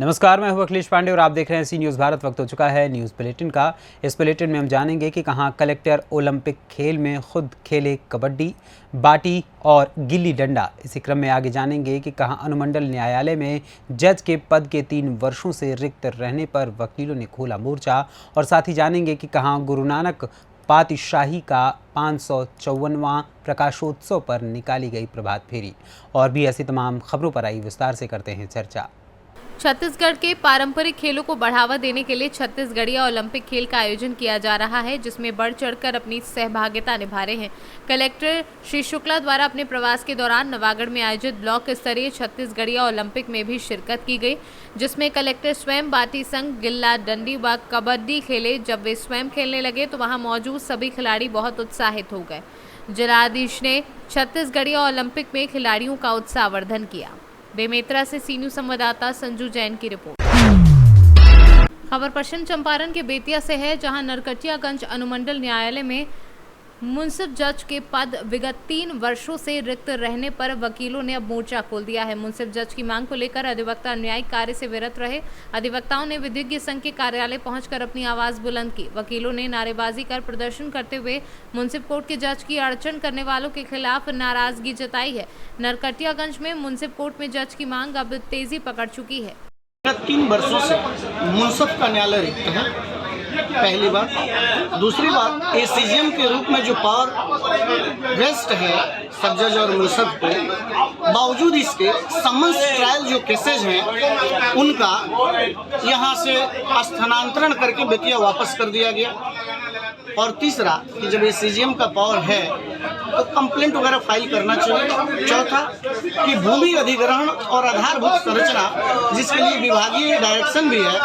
नमस्कार, मैं हूं अखिलेश पांडे और आप देख रहे हैं सी न्यूज़ भारत। वक्त हो चुका है न्यूज़ बुलेटिन का। इस बुलेटिन में हम जानेंगे कि कहां कलेक्टर ओलंपिक खेल में खुद खेले कबड्डी, बाटी और गिल्ली डंडा। इसी क्रम में आगे जानेंगे कि कहां अनुमंडल न्यायालय में जज के पद के 3 वर्षों से रिक्त रहने पर वकीलों ने खोला मोर्चा। और साथ ही जानेंगे कि कहां गुरु नानक पातशाही का 554वां प्रकाशोत्सव पर निकाली गई प्रभात फेरी। और भी ऐसी तमाम खबरों पर आई विस्तार से करते हैं चर्चा। छत्तीसगढ़ के पारंपरिक खेलों को बढ़ावा देने के लिए छत्तीसगढ़िया ओलंपिक खेल का आयोजन किया जा रहा है, जिसमें बढ़ चढ़कर अपनी सहभागिता निभा रहे हैं। कलेक्टर श्री शुक्ला द्वारा अपने प्रवास के दौरान नवागढ़ में आयोजित ब्लॉक स्तरीय छत्तीसगढ़िया ओलंपिक में भी शिरकत की गई, जिसमें कलेक्टर स्वयं बाटी संग गिल्ला डंडी व कबड्डी खेले। जब वे स्वयं खेलने लगे तो वहां मौजूद सभी खिलाड़ी बहुत उत्साहित हो गए। जिलाधीश ने छत्तीसगढ़िया ओलंपिक में खिलाड़ियों का उत्साहवर्धन किया। बेमेतरा से सी न्यूज़ संवाददाता संजू जैन की रिपोर्ट। खबर पश्चिम चंपारण के बेतिया से है, जहां नरकटियागंज अनुमंडल न्यायालय में मुंसिफ जज के पद विगत 3 वर्षों से रिक्त रहने पर वकीलों ने अब मोर्चा खोल दिया है। मुंसिफ जज की मांग को लेकर अधिवक्ता न्यायिक कार्य से विरत रहे। अधिवक्ताओं ने विधिज्ञ संघ के कार्यालय पहुंचकर अपनी आवाज बुलंद की। वकीलों ने नारेबाजी कर प्रदर्शन करते हुए मुंसिफ कोर्ट के जज की अड़चन करने वालों के खिलाफ नाराजगी जताई है। नरकटियागंज में मुंसिफ कोर्ट में जज की मांग अब तेजी पकड़ चुकी है। 3 वर्षों से मुंसिफ का न्यायालय रिक्त है, पहली बात। दूसरी बात, एसीजीएम के रूप में जो पावर रेस्ट है सब जज और मुंसिफ को, बावजूद इसके समन्स ट्रायल जो केसेज हैं उनका यहाँ से स्थानांतरण करके बेतिया वापस कर दिया गया। और तीसरा कि जब एसीजीएम का पावर है तो कंप्लेंट वगैरह फाइल करना चाहिए। चौथा कि भूमि अधिग्रहण और आधारभूत संरचना जिसके लिए विभागीय डायरेक्शन भी है,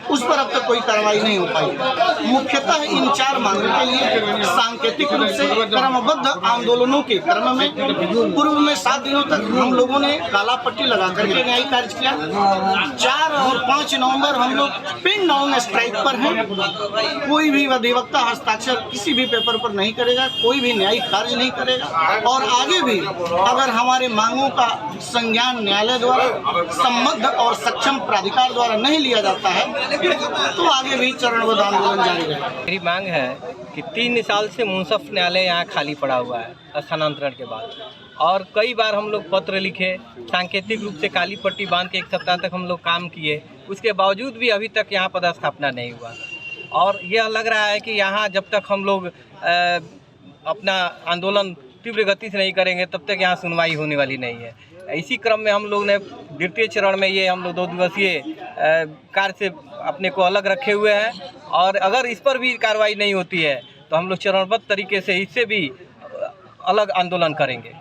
उस पर अब तक कोई कार्रवाई नहीं हो पाई। मुख्यतः इन 4 मांगों के लिए सांकेतिक रूप से क्रमबद्ध आंदोलनों के क्रम में पूर्व में 7 दिनों तक हम लोगों ने काला पट्टी लगा करके न्यायिक कार्य किया। 4 और 5 नवंबर हम लोग पिन डाउन स्ट्राइक पर हैं। कोई भी अधिवक्ता हस्ताक्षर किसी भी पेपर पर नहीं करेगा, कोई भी न्यायिक कार्य नहीं करेगा। और आगे भी अगर हमारे मांगों का संज्ञान न्यायालय द्वारा संबद्ध और सक्षम प्राधिकार द्वारा नहीं लिया जाता है तो आगे भी चरणबद्ध आंदोलन जारी रहेगा। मेरी मांग है कि 3 साल से मुंसिफ न्यायालय यहाँ खाली पड़ा हुआ है स्थानांतरण के बाद, और कई बार हम लोग पत्र लिखे, सांकेतिक रूप से काली पट्टी बांध के 1 सप्ताह तक हम लोग काम किए, उसके बावजूद भी अभी तक यहाँ पदस्थापना नहीं हुआ। और यह लग रहा है कि यहाँ जब तक हम लोग अपना आंदोलन तीव्र गति से नहीं करेंगे तब तक यहाँ सुनवाई होने वाली नहीं है। इसी क्रम में हम लोग ने द्वितीय चरण में ये हम लोग 2 दिवसीय कार्य से अपने को अलग रखे हुए हैं, और अगर इस पर भी कार्रवाई नहीं होती है तो हम लोग चरणबद्ध तरीके से इससे भी अलग आंदोलन करेंगे।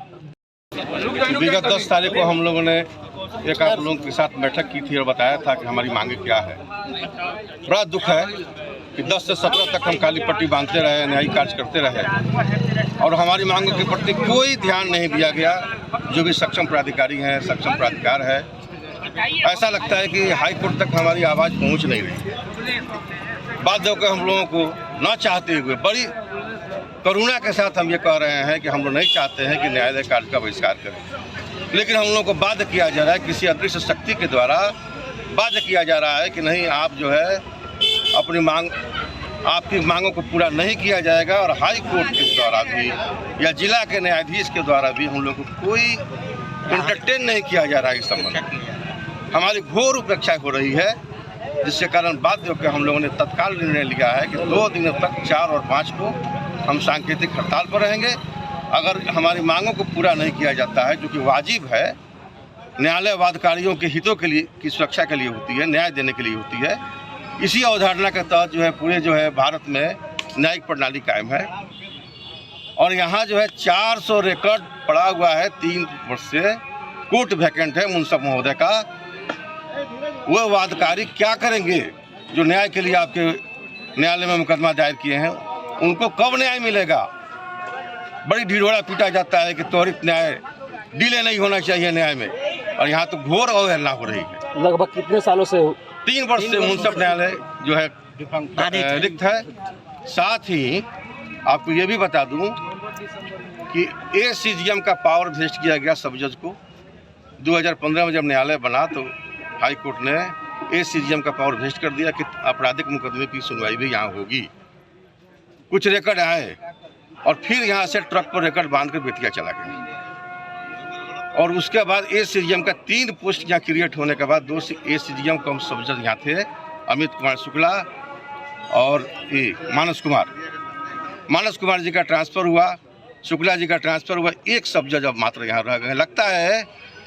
विगत 10 तारीख को हम लोगों ने एक आप लोगों के साथ बैठक की थी और बताया था कि हमारी मांगे क्या है। बड़ा दुख है कि 10 से 17 तक हम काली पट्टी बांधते रहे, न्यायिक कार्य करते रहे और हमारी मांगों के प्रति कोई ध्यान नहीं दिया गया। जो भी सक्षम प्राधिकारी हैं, सक्षम प्राधिकार है, ऐसा लगता है कि हाई कोर्ट तक हमारी आवाज़ पहुंच नहीं रही। बाध्य होकर हम लोगों को न चाहते हुए बड़ी करुणा के साथ हम ये कह रहे हैं कि हम लोग नहीं चाहते हैं कि न्यायालय कार्य का बहिष्कार करें, लेकिन हम लोगों को बाध्य किया जा रहा है, किसी अदृश्य शक्ति के द्वारा बाध्य किया जा रहा है कि नहीं, आप जो है अपनी मांग, आपकी मांगों को पूरा नहीं किया जाएगा। और हाई कोर्ट के द्वारा भी या जिला के न्यायाधीश के द्वारा भी हम लोग को कोई इंटरटेन नहीं किया जा रहा है। इस संबंध हमारी घोर उपेक्षा हो रही है, जिसके कारण बाध्य होकर हम लोगों ने तत्काल निर्णय लिया है कि 2 दिनों तक 4 और 5 को हम सांकेतिक हड़ताल पर रहेंगे। अगर हमारी मांगों को पूरा नहीं किया जाता है, जो कि वाजिब है, न्यायालय वादकारियों के हितों के लिए की सुरक्षा के लिए होती है, न्याय देने के लिए होती है, इसी अवधारणा के तहत जो है पूरे जो है भारत में न्यायिक प्रणाली कायम है। और यहाँ जो है 400 रिकॉर्ड पड़ा हुआ है 3 वर्ष से, कोर्ट वैकेंट है मुंसिफ महोदय का। वह वादकारी क्या करेंगे जो न्याय के लिए आपके न्यायालय में मुकदमा दायर किए हैं? उनको कब न्याय मिलेगा? बड़ी ढिढोरा पीटा जाता है कि त्वरित न्याय, डिले नहीं होना चाहिए न्याय में, और यहाँ तो घोर अवहेलना हो रही है। लगभग कितने सालों से? 3 वर्ष से मुंसिफ न्यायालय जो है रिक्त है। साथ ही आपको ये भी बता दूं कि एसीजीएम का पावर भेस्ट किया गया सब जज को। 2015 में जब न्यायालय बना तो हाई कोर्ट ने ACGM का पावर वेस्ट कर दिया कि आपराधिक मुकदमे की सुनवाई भी यहाँ होगी। कुछ रिकॉर्ड आए और फिर यहाँ से ट्रक पर रिकॉर्ड बांध कर बेतिया चला गया। और उसके बाद ACGM का 3 पोस्ट यहाँ क्रिएट होने के बाद 2 ACGM कम सब्जेक्ट यहाँ थे, अमित कुमार शुक्ला और मानस कुमार जी का ट्रांसफ़र हुआ, शुक्ला जी का ट्रांसफ़र हुआ, 1 सब्जेक्ट अब मात्र यहाँ रह गए। लगता है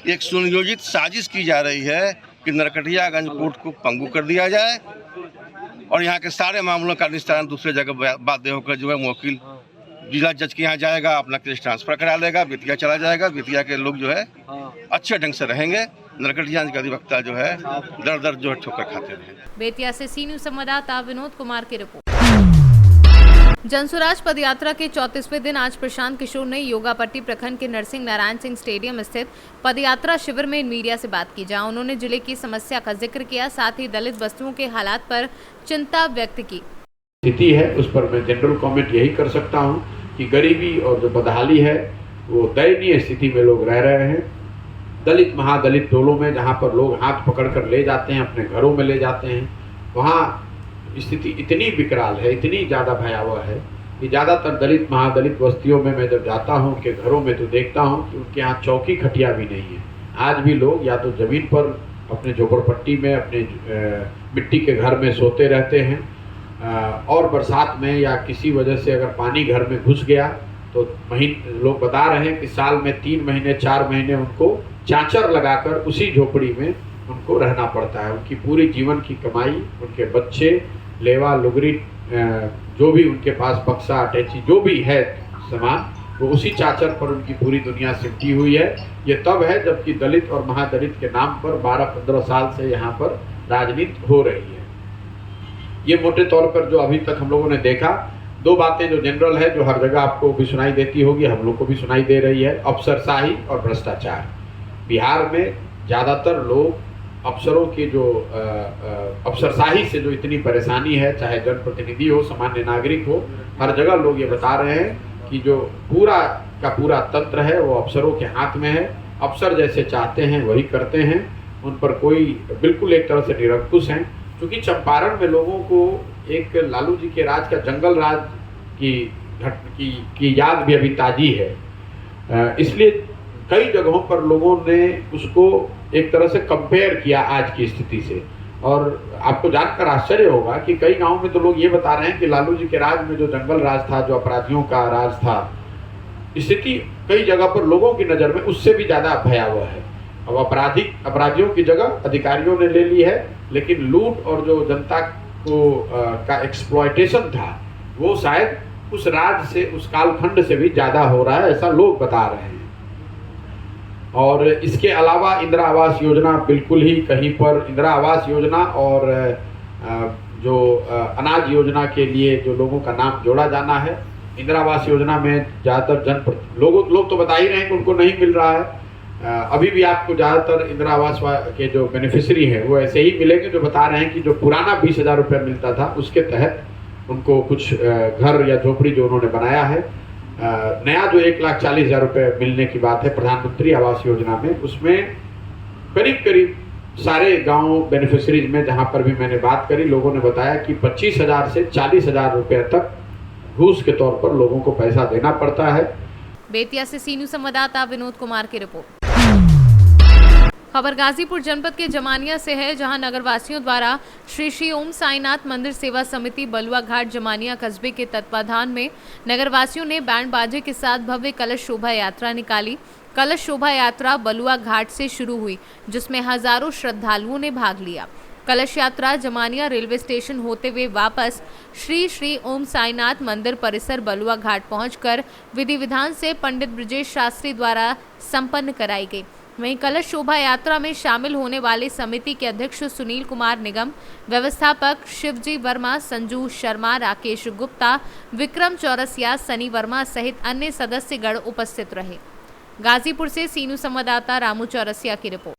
एक सुनियोजित साजिश की जा रही है कि नरकटियागंज कोर्ट को पंगु कर दिया जाए और यहाँ के सारे मामलों का निस्तारण दूसरे जगह बाध्य होकर जो है वकील जिला जज के यहाँ जाएगा, अपना केस ट्रांसफर करा लेगा, बेतिया चला जाएगा। बेतिया के लोग जो है अच्छे ढंग से रहेंगे, नरकटियागंज का अधिवक्ता जो है दर जो है ठोकर खाते रहे। बेतिया से सी न्यूज़ संवाददाता विनोद कुमार की रिपोर्ट। जनसुराज पदयात्रा के 34वें दिन आज प्रशांत किशोर ने योगापट्टी प्रखंड के नरसिंह नारायण सिंह स्टेडियम स्थित पदयात्रा शिविर में मीडिया से बात की, जहां उन्होंने जिले की समस्या का जिक्र किया, साथ ही दलित बस्तियों के हालात पर चिंता व्यक्त की। स्थिति है उस पर मैं जनरल कमेंट यही कर सकता हूं कि गरीबी और जो बदहाली है वो दयनीय स्थिति में लोग रह रहे हैं। दलित महादलित टोलों में जहां पर लोग हाथ पकड़ कर ले जाते हैं, अपने घरों में ले जाते हैं, वहाँ स्थिति इतनी विकराल है, इतनी ज़्यादा भयावह है कि ज़्यादातर दलित महादलित बस्तियों में मैं जब जाता हूँ उनके घरों में तो देखता हूँ कि उनके यहाँ चौकी खटिया भी नहीं है। आज भी लोग या तो ज़मीन पर अपने झोपड़पट्टी में अपने मिट्टी के घर में सोते रहते हैं और बरसात में या किसी वजह से अगर पानी घर में घुस गया तो लोग बता रहे हैं कि साल में 3 महीने 4 महीने उनको चांचर लगाकर उसी झोपड़ी में उनको रहना पड़ता है। उनकी पूरी जीवन की कमाई, उनके बच्चे, लेवा लुगरी, जो भी उनके पास बक्सा अटैची जो भी है सामान, वो उसी चाचर पर उनकी पूरी दुनिया सिमटी हुई है। ये तब है जबकि दलित और महादलित के नाम पर 12-15 साल से यहाँ पर राजनीति हो रही है। ये मोटे तौर पर जो अभी तक हम लोगों ने देखा, 2 बातें जो जनरल है, जो हर जगह आपको भी सुनाई देती होगी, हम लोग को भी सुनाई दे रही है, अफसरशाही और भ्रष्टाचार। बिहार में ज़्यादातर लोग अफसरों की जो अफसरशाही से जो इतनी परेशानी है, चाहे जनप्रतिनिधि हो, सामान्य नागरिक हो, हर जगह लोग ये बता रहे हैं कि जो पूरा का पूरा तंत्र है वो अफसरों के हाथ में है। अफसर जैसे चाहते हैं वही करते हैं, उन पर कोई बिल्कुल एक तरह से निरंकुश हैं। क्योंकि चंपारण में लोगों को एक लालू जी के राज का जंगल राज की याद भी अभी ताज़ी है, इसलिए कई जगहों पर लोगों ने उसको एक तरह से कंपेयर किया आज की स्थिति से। और आपको जानकर आश्चर्य होगा कि कई गांवों में तो लोग ये बता रहे हैं कि लालू जी के राज में जो जंगल राज था, जो अपराधियों का राज था, स्थिति कई जगह पर लोगों की नज़र में उससे भी ज़्यादा भयावह है। अब अपराधियों की जगह अधिकारियों ने ले ली है, लेकिन लूट और जो जनता को का एक्सप्लॉयटेशन था वो शायद उस राज से, उस कालखंड से भी ज़्यादा हो रहा है, ऐसा लोग बता रहे हैं। और इसके अलावा इंदिरा आवास योजना, बिल्कुल ही कहीं पर इंदिरा आवास योजना और जो अनाज योजना के लिए जो लोगों का नाम जोड़ा जाना है, इंदिरा आवास योजना में ज़्यादातर लोग तो बता ही रहे हैं कि उनको नहीं मिल रहा है। अभी भी आपको ज़्यादातर इंदिरा आवास के जो बेनिफिशरी हैं वो ऐसे ही मिलेंगे जो बता रहे हैं कि जो पुराना 20,000 रुपये मिलता था उसके तहत उनको कुछ घर या झोपड़ी जो उन्होंने बनाया है, नया जो 1,40,000 रुपये मिलने की बात है प्रधानमंत्री आवास योजना में, उसमें करीब सारे गांव बेनिफिशरीज में जहां पर भी मैंने बात करी, लोगों ने बताया कि 25,000 से 40,000 रुपये तक घूस के तौर पर लोगों को पैसा देना पड़ता है। बेतिया से सी न्यूज़ संवाददाता विनोद कुमार की रिपोर्ट। खबर गाजीपुर जनपद के जमानिया से है, जहां नगरवासियों द्वारा श्री श्री ओम साईनाथ मंदिर सेवा समिति बलुआ घाट जमानिया कस्बे के तत्वाधान में नगरवासियों ने बैंड बाजे के साथ भव्य कलश शोभा यात्रा निकाली। कलश शोभा यात्रा बलुआ घाट से शुरू हुई, जिसमें हजारों श्रद्धालुओं ने भाग लिया। कलश यात्रा जमानिया रेलवे स्टेशन होते हुए वापस श्री श्री ओम साईनाथ मंदिर परिसर बलुआ घाट पहुंचकर विधि विधान से पंडित ब्रजेश शास्त्री द्वारा संपन्न कराई गई। वहीं कलश शोभा यात्रा में शामिल होने वाले समिति के अध्यक्ष सुनील कुमार निगम, व्यवस्थापक शिवजी वर्मा, संजू शर्मा, राकेश गुप्ता, विक्रम चौरसिया, सनी वर्मा सहित अन्य सदस्यगण उपस्थित रहे। गाजीपुर से सी न्यूज़ संवाददाता रामू चौरसिया की रिपोर्ट।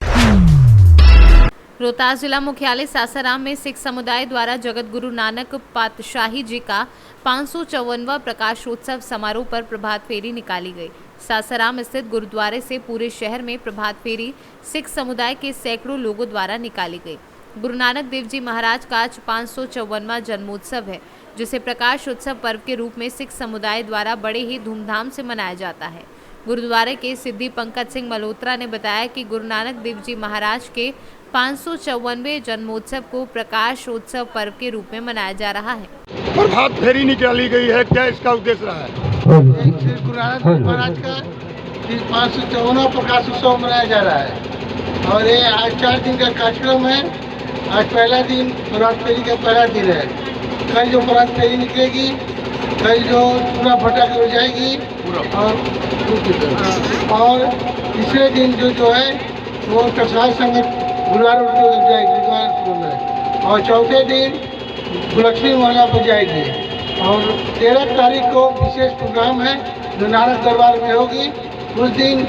रोहतास जिला मुख्यालय सासाराम में सिख समुदाय द्वारा जगत गुरु नानक पातशाही जी का 554वां प्रकाशोत्सव समारोह पर प्रभात फेरी निकाली गई। सासाराम स्थित गुरुद्वारे से पूरे शहर में प्रभात फेरी सिख समुदाय के सैकड़ों लोगों द्वारा निकाली गई। गुरु नानक देव जी महाराज का आज 554वां जन्मोत्सव है, जिसे प्रकाश उत्सव पर्व के रूप में सिख समुदाय द्वारा बड़े ही धूमधाम से मनाया जाता है। गुरुद्वारे के सिद्धि पंकज सिंह मल्होत्रा ने बताया कि गुरु नानक देव जी महाराज के 554वें जन्मोत्सव को प्रकाश उत्सव पर्व के रूप में मनाया जा रहा है। प्रभात फेरी निकाली गई है, क्या इसका उद्देश्य रहा है? गुरु नानक महाराज का 554वां प्रकाश उत्सव मनाया जा रहा है और ये आज 4 दिन का कार्यक्रम है। आज पहला दिन प्रभात फेरी का पहला दिन है। कल जो प्रभात फेरी निकलेगी, कल जो पूरा भटक हो जाएगी और तीसरे दिन जो है वो टकसाल संगत गुरुवार जाएगी और चौथे दिन गुलक्ष्मी मोहल्ला पर जाएगी और 13 तारीख को विशेष प्रोग्राम है जो नानक दरबार में होगी। उस दिन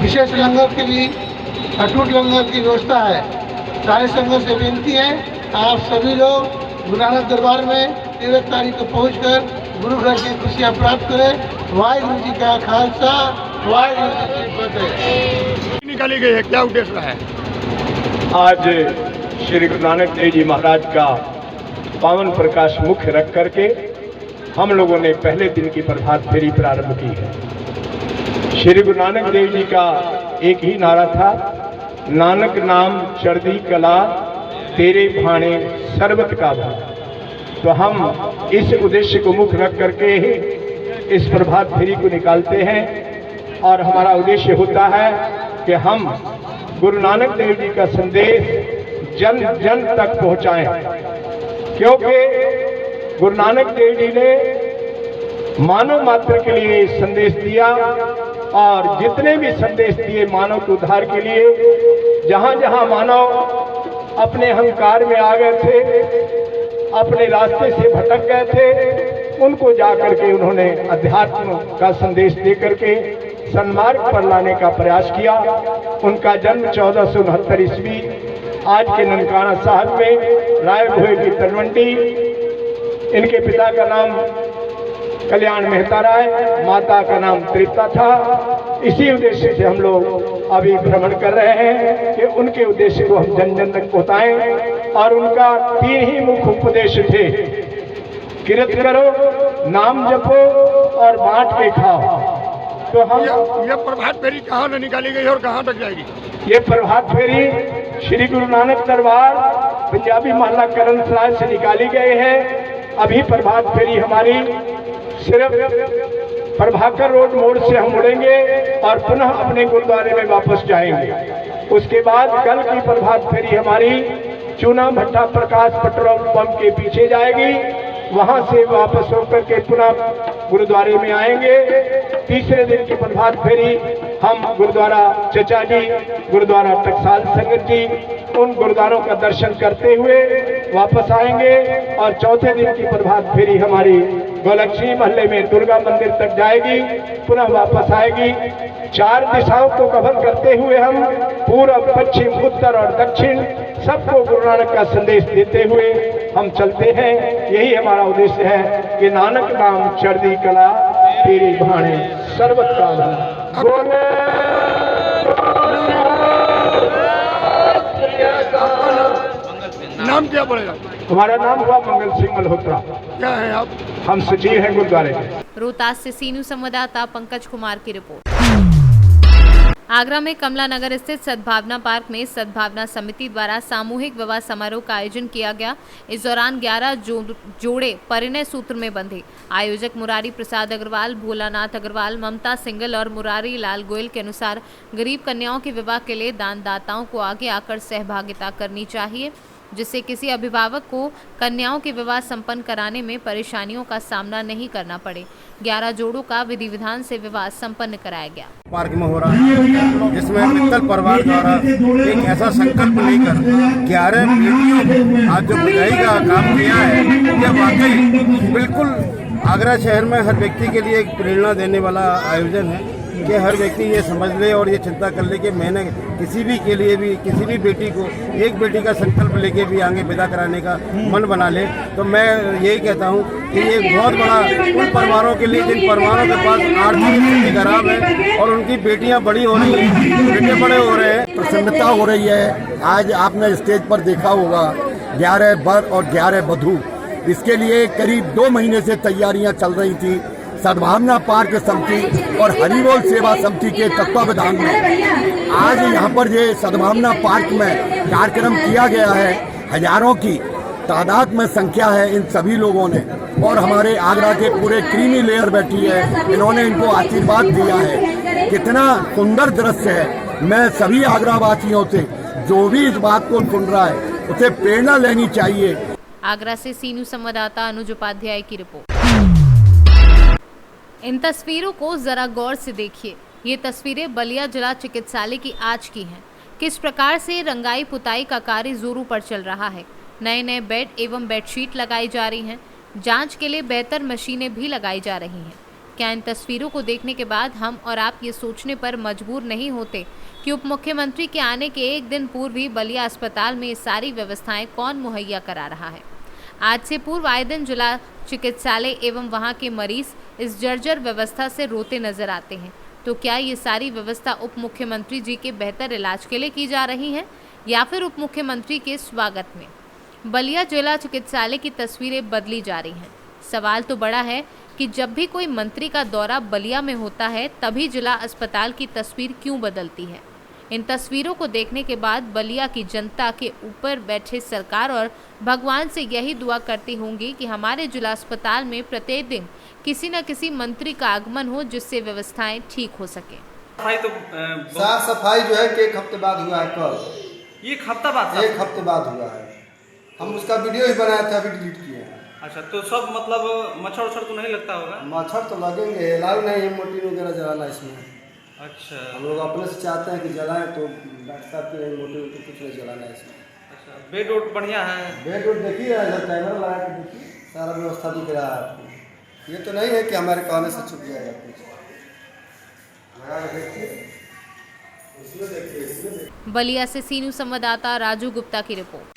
विशेष लंगर के लिए अटूट लंगर की व्यवस्था है। सारे संगत से विनती है आप सभी लोग गुरु नानक दरबार में 13 तारीख को पहुंचकर गुरु घर की खुशियाँ प्राप्त करें। वाहिगुरु जी का खालसा, वाहिगुरु जी की फतेह। निकाली गई है, क्या उद्देश्य रहा है? आज श्री गुरु नानक देव जी महाराज का पावन प्रकाश मुख्य रख करके हम लोगों ने पहले दिन की प्रभात फेरी प्रारंभ की है। श्री गुरु नानक देव जी का एक ही नारा था, नानक नाम चढ़दी कला तेरे भाणे सर्वत का भाण। तो हम इस उद्देश्य को मुख्य रख करके ही इस प्रभात फेरी को निकालते हैं और हमारा उद्देश्य होता है कि हम गुरु नानक देव जी का संदेश जन जन तक पहुंचाएं, क्योंकि गुरु नानक देव जी ने मानव मात्र के लिए संदेश दिया और जितने भी संदेश दिए मानव के उद्धार के लिए, जहां जहां मानव अपने अहंकार में आ गए थे, अपने रास्ते से भटक गए थे, उनको जाकर के उन्होंने अध्यात्म का संदेश दे करके सन्मार्ग पर लाने का प्रयास किया। उनका जन्म 1469 ईस्वी आज के ननकाना साहब में राय भोए की तलवंडी। इनके पिता का नाम कल्याण मेहता राय, माता का नाम तृप्ता था। इसी उद्देश्य से हम लोग अभी भ्रमण कर रहे हैं कि उनके उद्देश्य को हम जन जन तक पहुँचाएं। और उनका 3 ही मुख्य उपदेश थे, किरत करो, नाम जपो और बांट के खाओ। तो हम यह प्रभात फेरी कहाँ न निकाली गई और कहाँ तक जाएगी? ये प्रभात फेरी श्री गुरु नानक दरबार पंजाबी महला करण सराय से निकाली गई है। अभी प्रभात फेरी हमारी सिर्फ प्रभाकर रोड मोड़ से हम मुड़ेंगे और पुनः अपने गुरुद्वारे में वापस जाएंगे। उसके बाद कल की प्रभात फेरी हमारी चूना भट्टा प्रकाश पेट्रोल पंप के पीछे जाएगी, वहां से वापस होकर के पुनः गुरुद्वारे में आएंगे। तीसरे दिन की प्रभात फेरी हम गुरुद्वारा चचा जी, गुरुद्वारा टकसाल संगत जी, उन गुरुद्वारों का दर्शन करते हुए वापस आएंगे और चौथे दिन की प्रभात फेरी हमारी गोलक्ष्मी महल्ले में दुर्गा मंदिर तक जाएगी, पुनः वापस आएगी। 4 दिशाओं को कवर करते हुए हम पूर्व, पश्चिम, उत्तर और दक्षिण सबको गुरु नानक का संदेश देते हुए हम चलते हैं। यही हमारा उद्देश्य है कि नानक नाम चढ़दी कला तेरी भाणे सर्वत का भाण। नाम क्या पड़ेगा? हमारा नाम हुआ मंगल सिंह मल्होत्रा। क्या है आप? हम सचिव हैं गुरुद्वारे के। रोहतास से सीनू संवाददाता पंकज कुमार की रिपोर्ट। आगरा में कमला नगर स्थित सद्भावना पार्क में सद्भावना समिति द्वारा सामूहिक विवाह समारोह का आयोजन किया गया। इस दौरान 11 जोड़े परिणय सूत्र में बंधे। आयोजक मुरारी प्रसाद अग्रवाल, भोलानाथ अग्रवाल, ममता सिंगल और मुरारी लाल गोयल के अनुसार गरीब कन्याओं के विवाह के लिए दानदाताओं को आगे आकर सहभागिता करनी चाहिए, जिससे किसी अभिभावक को कन्याओं के विवाह संपन्न कराने में परेशानियों का सामना नहीं करना पड़े। 11 जोड़ों का विधि विधान से विवाह संपन्न कराया गया। पार्क में हो रहा है, जिसमें मित्तल परिवार द्वारा एक ऐसा संकल्प लेकर 11 बेटियों को आज जो विदाई का काम किया है, यह वाकई बिल्कुल आगरा शहर में हर व्यक्ति के लिए एक प्रेरणा देने वाला आयोजन है। कि हर व्यक्ति ये समझ ले और ये चिंता कर ले कि मैंने किसी भी के लिए भी किसी भी बेटी को एक बेटी का संकल्प लेके भी आगे विदा कराने का मन बना ले। तो मैं यही कहता हूँ कि ये बहुत बड़ा उन परिवारों के लिए जिन परिवारों के पास आर्थिक स्थिति खराब है और उनकी बेटियाँ बड़ी हो रही हैं, बेटे बड़े हो रहे हैं। प्रसन्नता हो रही है। आज आपने स्टेज पर देखा होगा 11 वर और 11 वधू, इसके लिए करीब 2 महीने से तैयारियां चल रही थी। सद्भावना पार्क समिति और हरिबोल सेवा समिति के तत्वावधान में आज यहाँ पर ये सद्भावना पार्क में कार्यक्रम किया गया है। हजारों की तादाद में संख्या है इन सभी लोगों ने, और हमारे आगरा के पूरे क्रीमी लेयर बैठी है, इन्होंने इनको आशीर्वाद दिया है। कितना सुंदर दृश्य है। मैं सभी आगरा वासियों से, जो भी इस बात को सुन रहा है, उसे प्रेरणा लेनी चाहिए। आगरा से सी न्यूज़ संवाददाता अनुज उपाध्याय की रिपोर्ट। इन तस्वीरों को जरा गौर से देखिए। ये तस्वीरें बलिया जिला चिकित्सालय की आज की हैं। किस प्रकार से रंगाई पुताई का कार्य जोरों पर चल रहा है। नए नए बेड एवं बेडशीट लगाई जा रही हैं। जांच के लिए बेहतर मशीनें भी लगाई जा रही हैं। क्या इन तस्वीरों को देखने के बाद हम और आप ये सोचने पर मजबूर नहीं होते कि उप मुख्यमंत्री के आने के एक दिन पूर्व ही बलिया अस्पताल में ये सारी व्यवस्थाएं कौन मुहैया करा रहा है। आज से पूर्व आए दिन जिला चिकित्सालय एवं वहां के मरीज इस जर्जर व्यवस्था से रोते नजर आते हैं। तो क्या ये सारी व्यवस्था उप मुख्यमंत्री जी के बेहतर इलाज के लिए की जा रही है या फिर उप मुख्यमंत्री के स्वागत में। बलिया जिला चिकित्सालय की तस्वीरें बदली जा रही हैं। सवाल तो बड़ा है कि जब भी कोई मंत्री का दौरा बलिया में होता है तभी जिला अस्पताल की तस्वीर क्यों बदलती है। इन तस्वीरों को देखने के बाद बलिया की जनता के ऊपर बैठे सरकार और भगवान से यही दुआ करती होंगी कि हमारे जिला अस्पताल में प्रत्येक दिन किसी न किसी मंत्री का आगमन हो, जिससे व्यवस्थाएं ठीक हो सके। साफ सफाई जो है कि 1 हफ्ते बाद हुआ है। कल 1 हफ्ता बाद 1 हफ्ते बाद हुआ है। हम उसका वीडियो ही बनाया था, अभी डिलीट किया है। अच्छा, तो सब मतलब मच्छर उच्छर तो नहीं लगता होगा? मच्छर तो लगेंगे, अलाउ नहीं है मोटिन वगैरह जलाना इसमें। अच्छा, हम लोग अपने से चाहते हैं कि जलाएं, तो डॉक्टर साहब के मोटिन तो कुछ नहीं जलाना है इसमें। अच्छा, बेड उड बढ़िया है? बेड उड देखिए, इधर कैमरा लगा के देखिए, सारा व्यवस्था दिख रहा है आपको। ये तो नहीं है कि हमारे कहने से छुप जाएगा कुछ। लगा के देखिए, इसमें देखिए। बलिया से सी न्यूज़ संवाददाता राजू गुप्ता की रिपोर्ट।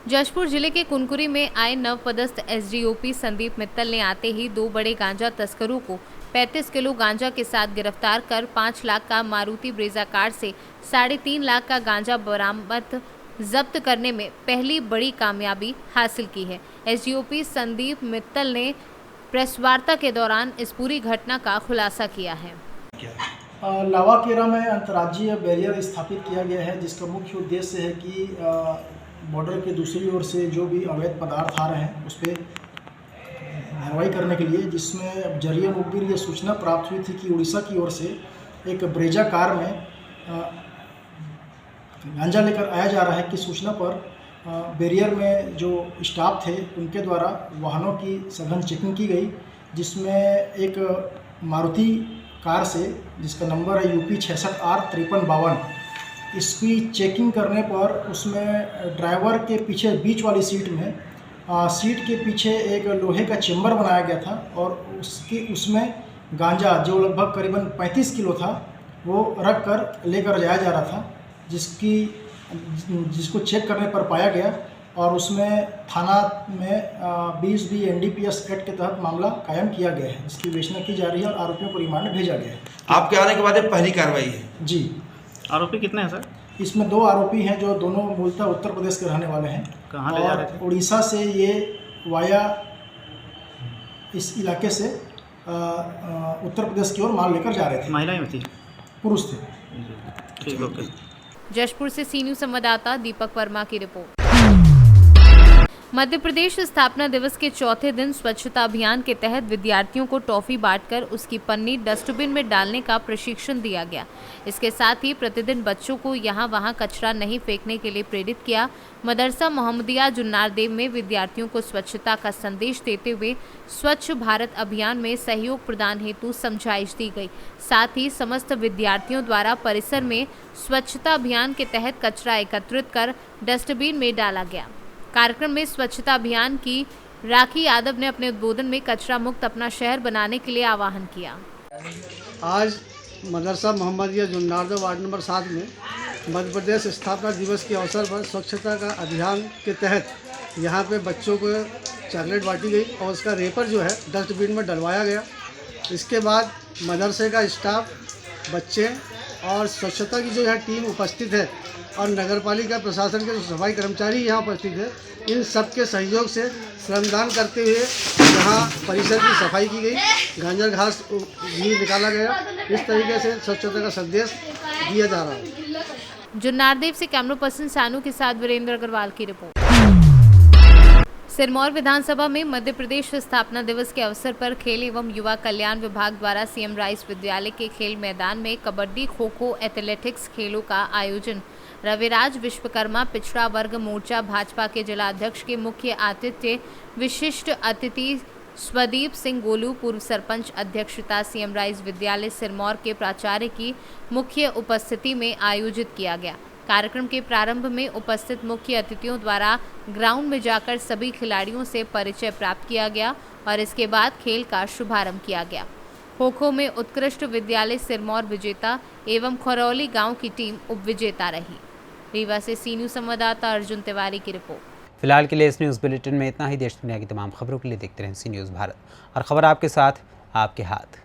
जशपुर जिले के कुनकुरी में आए नवपदस्थ एसडीओपी संदीप मित्तल ने आते ही 2 बड़े गांजा तस्करों को 35 किलो गांजा के साथ गिरफ्तार कर 5 लाख का मारुति ब्रेजा कार से 3.5 लाख का गांजा बरामद जब्त करने में पहली बड़ी कामयाबी हासिल की है। एसडीओपी संदीप मित्तल ने प्रेस वार्ता के दौरान इस पूरी घटना का खुलासा किया है। लावाकेरा में अंतर्राज्यीय बैरियर स्थापित किया गया है, जिसका मुख्य उद्देश्य है कि बॉर्डर के दूसरी ओर से जो भी अवैध पदार्थ आ रहे हैं उस पर कार्रवाई करने के लिए, जिसमें जरिए मुखबिर ये सूचना प्राप्त हुई थी कि उड़ीसा की ओर से एक ब्रेजा कार में गांजा लेकर आया जा रहा है। की सूचना पर बैरियर में जो स्टाफ थे उनके द्वारा वाहनों की सघन चेकिंग की गई, जिसमें एक मारुति कार से, जिसका नंबर है UP 66R 5352, इसकी चेकिंग करने पर उसमें ड्राइवर के पीछे बीच वाली सीट में सीट के पीछे एक लोहे का चेम्बर बनाया गया था और उसमें गांजा जो लगभग करीबन 35 किलो था वो रख कर लेकर जाया जा रहा था, जिसको चेक करने पर पाया गया और उसमें थाना में 20B NDPS एक्ट के तहत मामला कायम किया गया है, जिसकी विवेचना की जा रही है और आरोपियों को रिमांड भेजा गया है। आपके आने के बाद ये पहली कार्रवाई है? जी। आरोपी कितने हैं सर? इसमें 2 आरोपी हैं जो दोनों मूलतः उत्तर प्रदेश के रहने वाले हैं। कहाँ ले जा रहे थे? उड़ीसा से ये वाया इस इलाके से उत्तर प्रदेश की ओर माल लेकर जा रहे थे। महिलाएं थी? पुरुष थे। ठीक, ओके। जशपुर से सी न्यूज़ संवाददाता दीपक वर्मा की रिपोर्ट। मध्य प्रदेश स्थापना दिवस के चौथे दिन स्वच्छता अभियान के तहत विद्यार्थियों को टॉफी बांटकर उसकी पन्नी डस्टबिन में डालने का प्रशिक्षण दिया गया। इसके साथ ही प्रतिदिन बच्चों को यहाँ कचरा नहीं फेंकने के लिए प्रेरित किया। मदरसा मोहम्मदिया जुन्नारदेव में विद्यार्थियों को स्वच्छता का संदेश देते हुए स्वच्छ भारत अभियान में सहयोग प्रदान हेतु समझाइश दी गई। साथ ही समस्त विद्यार्थियों द्वारा परिसर में स्वच्छता अभियान के तहत कचरा एकत्रित कर डस्टबिन में डाला गया। कार्यक्रम में स्वच्छता अभियान की राखी यादव ने अपने उद्बोधन में कचरा मुक्त अपना शहर बनाने के लिए आह्वान किया। आज मदरसा मोहम्मदिया जुन्नारदा वार्ड नंबर 7 में मध्य प्रदेश स्थापना दिवस के अवसर पर स्वच्छता का अभियान के तहत यहाँ पे बच्चों को चॉकलेट बांटी गई और उसका रेपर जो है डस्टबिन में डलवाया गया। इसके बाद मदरसे का स्टाफ, बच्चे और स्वच्छता की जो यहाँ टीम उपस्थित है और नगरपालिका प्रशासन के जो सफाई कर्मचारी यहाँ उपस्थित है, इन सब के सहयोग से श्रमदान करते हुए यहाँ परिसर की सफाई की गई, गांजर घास भी निकाला गया। इस तरीके से स्वच्छता का संदेश दिया जा रहा है। जुन्नारदेव से कैमरा पर्सन सानू के साथ वीरेंद्र अग्रवाल की रिपोर्ट। सिरमौर विधानसभा में मध्य प्रदेश स्थापना दिवस के अवसर पर खेल एवं युवा कल्याण विभाग द्वारा सीएम राइस विद्यालय के खेल मैदान में कबड्डी, खो खो, एथलेटिक्स खेलों का आयोजन। रविराज विश्वकर्मा पिछड़ा वर्ग मोर्चा भाजपा के जिलाध्यक्ष के मुख्य आतिथ्य विशिष्ट अतिथि स्वदीप सिंह गोलू, पूर्व सरपंच अध्यक्षता सीएम राइस विद्यालय सिरमौर के प्राचार्य की मुख्य उपस्थिति में आयोजित किया गया। कार्यक्रम के प्रारंभ में उपस्थित मुख्य अतिथियों द्वारा ग्राउंड में जाकर सभी खिलाड़ियों से परिचय प्राप्त किया गया और इसके बाद खेल का शुभारंभ किया गया। खो खो में उत्कृष्ट विद्यालय सिरमौर विजेता एवं खरौली गांव की टीम उपविजेता रही। रीवा से सी न्यूज़ संवाददाता अर्जुन तिवारी की रिपोर्ट। फिलहाल के लिए इस न्यूज़ बुलेटिन में इतना ही। देश दुनिया की तमाम खबरों के लिए देखते रहें सी न्यूज़ भारत, और खबर आपके साथ, आपके हाथ।